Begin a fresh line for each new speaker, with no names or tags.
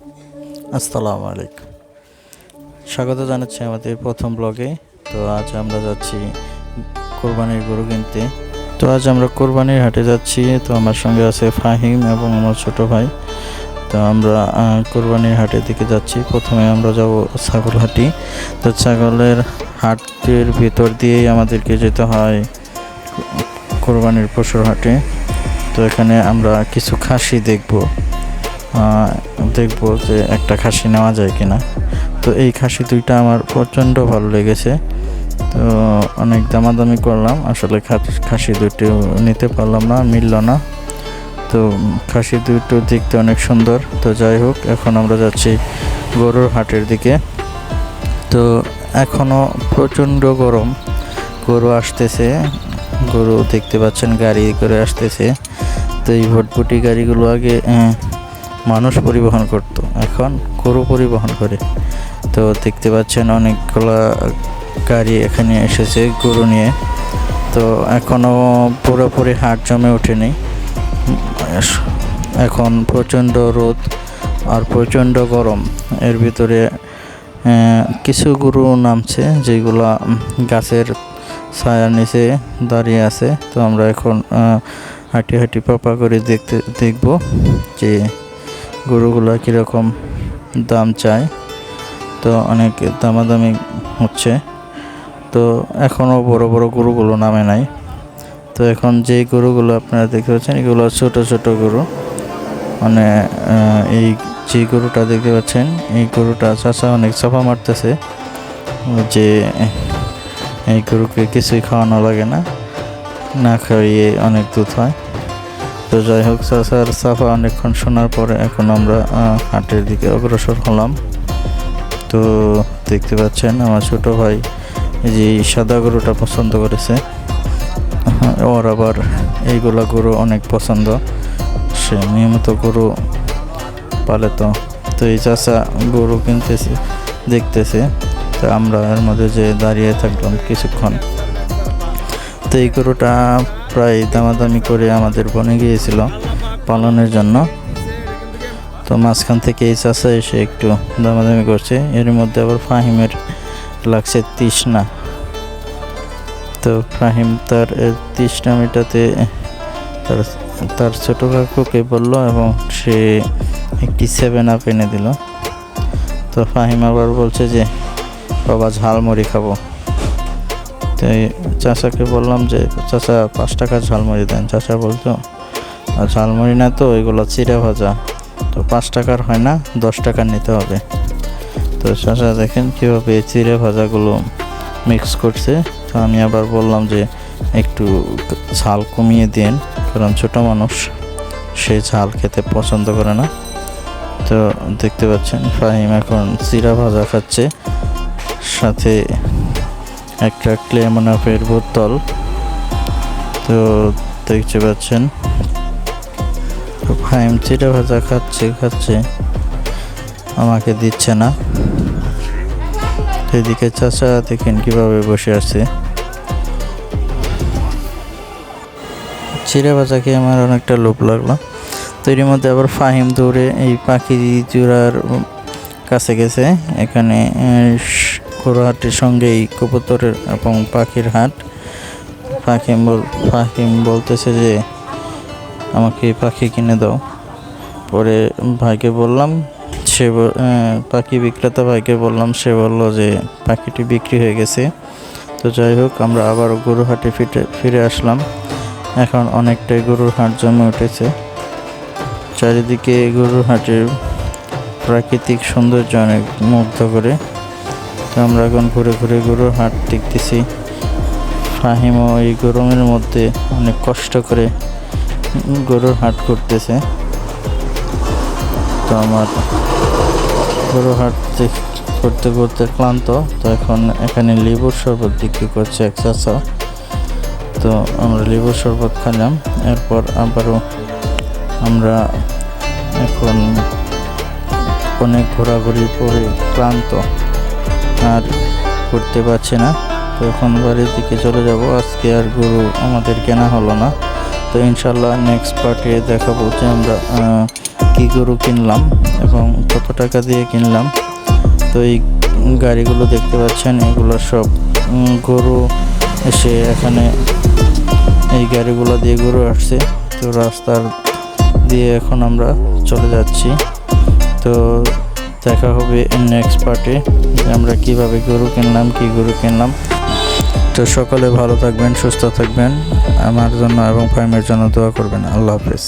আসসালামু আলাইকুম, স্বাগত জানাচ্ছি আমাদের প্রথম ব্লগে। তো আজ আমরা যাচ্ছি কোরবানির গরু কিনতে। তো আজ আমরা কোরবানির হাটে যাচ্ছি। তো আমার সঙ্গে আছে ফাহিম এবং আমার ছোট ভাই। তো আমরা কোরবানির হাটের দিকে যাচ্ছি। প্রথমে আমরা যাব ছাগল হাটি। তো ছাগলের হাটের ভিতর দিয়েই আমাদেরকে যেতে হয় কোরবানির পশুর হাটে। তো এখানে আমরা কিছু খাসি দেখব যে একটা খাসি নেওয়া যায় কিনা। তো এই খাসি দুইটা আমার প্রচণ্ড ভালো লেগেছে। তো অনেক দামাদামি করলাম, আসলে খাসি দুটো নিতে পারলাম না, মিলল না। তো খাসি দুটো দেখতে অনেক সুন্দর। তো যাই হোক, এখন আমরা যাচ্ছি গরুর হাটের দিকে। তো এখনও প্রচণ্ড গরম, গরু আসতেছে, গরু দেখতে পাচ্ছেন গাড়ি করে আসতেছে। তো এই ভটভটি গাড়িগুলো আগে মানুষ পরিবহন করত, এখন গরু পরিবহন করে। তো দেখতে পাচ্ছেন অনেকগুলা গাড়ি এখানে এসেছে গরু নিয়ে। তো এখনও পুরোপুরি হাট জমে ওঠেনি। এখন প্রচণ্ড রোদ আর প্রচণ্ড গরম, এর ভিতরে কিছু গরু নামছে যেগুলা গাছের ছায়ার নিচে দাঁড়িয়ে আছে। তো আমরা এখন হাঁটি হাঁটি পাপা করে দেখব যে গরুগুলো কীরকম দাম চায়। তো অনেক দামাদামি হচ্ছে। তো এখনও বড় বড় গরুগুলো নামে নাই। তো এখন যে গরুগুলো আপনারা দেখতে পাচ্ছেন এগুলো ছোট ছোট গরু। মানে এই যে গরুটা দেখতে পাচ্ছেন এই গরুটা চাচা অনেক চাপা মারতেছে যে এই গরুকে কিছুই খাওয়ানো লাগে না, না খাইয়ে অনেক দুধ হয়। তো যাই হোক, চাচার চাপা অনেকক্ষণ শোনার পরে এখন আমরা হাটের দিকে অগ্রসর হলাম। তো দেখতে পাচ্ছেন আমার ছোট ভাই এই যে সাদা গরুটা পছন্দ করেছে, ওর আবার এইগুলা গরু অনেক পছন্দ, সে নিয়মিত গরু পালে। তো এই চাচা গরু কিনতেছে, দেখতেছে। তো আমরা এর মধ্যে যে দাঁড়িয়ে থাকলাম কিছুক্ষণ। তো এই গরুটা প্রায় দামাদামি করে আমাদের বনে গিয়েছিল পালনের জন্য। তো মাঝখান থেকে এই চাচা এসে একটু দামাদামি করছে, এর মধ্যে আবার ফাহিমের লাগছে তৃষ্ণা। তো ফাহিম তার তৃষ্ণা মেটাতে তার ছোটো কাকুকে বলল এবং সে একটি 7 আপ এনে দিল। তো ফাহিম আবার বলছে যে বাবা ঝালমুড়ি খাবো। তো চাচাকে বললাম যে চাচা 5 টাকার ঝালমুড়ি দেন। চাচা বলতো ঝালমুড়ি না, তো এগুলো চিড়া ভাজা, তো 5 টাকার হয় না, 10 টাকার নিতে হবে। তো চাচা দেখেন কীভাবে চিড়ে ভাজাগুলো মিক্স করছে। তো আমি আবার বললাম যে একটু ঝাল কমিয়ে দিন, কারণ ছোটো মানুষ, সে ঝাল খেতে পছন্দ করে না। তো দেখতে পাচ্ছেন ফাহিম এখন চিড়া ভাজা খাচ্ছে, সাথে একটা ক্লেমনাফের বোতল। তো দেখতে পাচ্ছেন ফাহিম চিড়া ভাজা খাচ্ছে, আমাকে দিচ্ছে না। এদিকে চাচা দেখেন কিভাবে বসে আছে। চিড়া ভাজা খেয়ে আমার অনেকটা লোভ লাগলো। তো এর মধ্যে আবার ফাহিম দৌড়ে এই পাখি জোড়ার কাছে গেছে। এখানে গরু হাটের সঙ্গেই কবুতরের এবং পাখির হাট। ফাহিম বলতেছে যে আমাকে পাখি কিনে দাও। পরে ভাইকে বললাম, সে পাখি বিক্রেতা ভাইকে বললাম, সে বলল যে পাখিটি বিক্রি হয়ে গেছে। তো যাই হোক, আমরা আবার গরু হাটে ফিরে আসলাম। এখন অনেকটাই গরুর হাট জমে উঠেছে। চারিদিকে গরুর হাটের প্রাকৃতিক সৌন্দর্য অনেক মুগ্ধ করে। তো আমরা এখন ঘুরে ঘুরে গরুর হাট দেখতেছি। ফাহিমও এই গরমের মধ্যে অনেক কষ্ট করে গরুর হাট করতেছে। তো আমার গরুর হাট করতে করতে ক্লান্ত। তো এখন এখানে লেবুর শরবত বিক্রি করছে এক চাচা। তো আমরা লেবুর শরবত খেলাম। এরপর আবারও আমরা এখন অনেক ঘোরাঘুরি করে ক্লান্ত, আর করতে পারছি না। তো এখন বাড়ির দিকে চলে যাব। আজকে আর গরু আমাদের কেনা হলো না। তো ইনশাল্লাহ নেক্সট পার্টে দেখাবো যে আমরা কী গরু কিনলাম এবং কত টাকা দিয়ে কিনলাম। তো এই গাড়িগুলো দেখতে পাচ্ছেন, এগুলো সব গরু এসে এখানে এই গাড়িগুলো দিয়ে গরু আসছে। তো রাস্তার দিয়ে এখন আমরা চলে যাচ্ছি। তো দেখা হবে নেক্সট পার্টে, আমরা কিভাবে গরু কিনলাম, কি গরু কিনলাম। তো সকলে ভালো থাকবেন, সুস্থ থাকবেন, আমার জন্য এবং ফাইমের জন্য দোয়া করবেন। আল্লাহ হাফেজ।